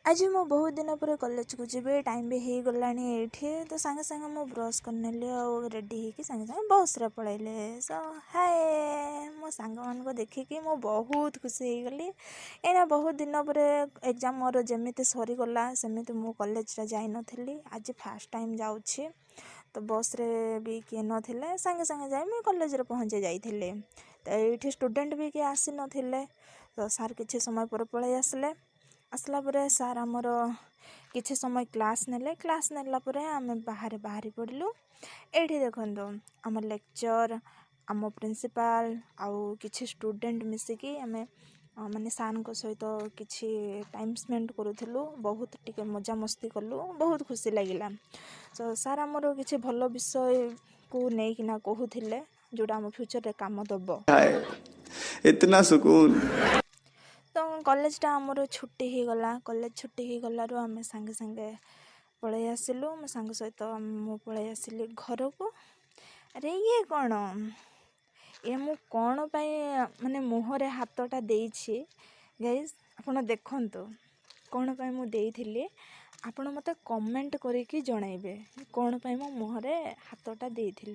आज मो बहुत दिन पर कॉलेज को जी टाइम भी हो गलानी ये तो सांगे सांगे मो ब्रश करनेली और रेडी होगी सांगे सांगे बस रे पलैले सो हाय मो सांग मान को देखिकी मो बहुत खुशी हो गली एना बहुत दिन पर एग्जाम मोर जमी सरीगला सेमती मो कॉलेज जाई नथली आज फास्ट टाइम जाऊँगी तो बस रे भी किए नथिले सांगे सांगे जाए मुझे कॉलेज रे पहुँचे जाइए तो ये स्टूडेंट भी किए आसी नथिले तो सार किसी समय पर पलि आसले आसला परे सार आमर किछि समय क्लास नेले क्लास नेला परे आमे बाहरी पड़लु एठी देखंतो आम लेक्चर आम प्रिंसिपल आउ किछि स्टूडेंट मिसिकी आमे माने सार को सहित किछि टाइम स्पेंड करूथलु बहुत टिके मजा मस्ती कलु बहुत खुशी लागिला तो सार आमर किछि भल विषय को नेकिना कहूथिले जोड़ा आम फ्यूचर रे काम दबो इतना सुकून। तो कॉलेजटा आमर छुट्टी हो गला कॉलेज छुट्टी हो गलारू आम सांगे सांगे पलि आसिलु मो सांग सहित मु पलि आसिली घर को अरे ये कौन ये मु कौन पाई माने मुहरे हाथटा देइछि गाइस आपण देखंतु कौन पाई मु देइथिली आपण मते कमेंट करिकी जणाइबे कौन पाई मो मुहरे हाथटा देइथिली।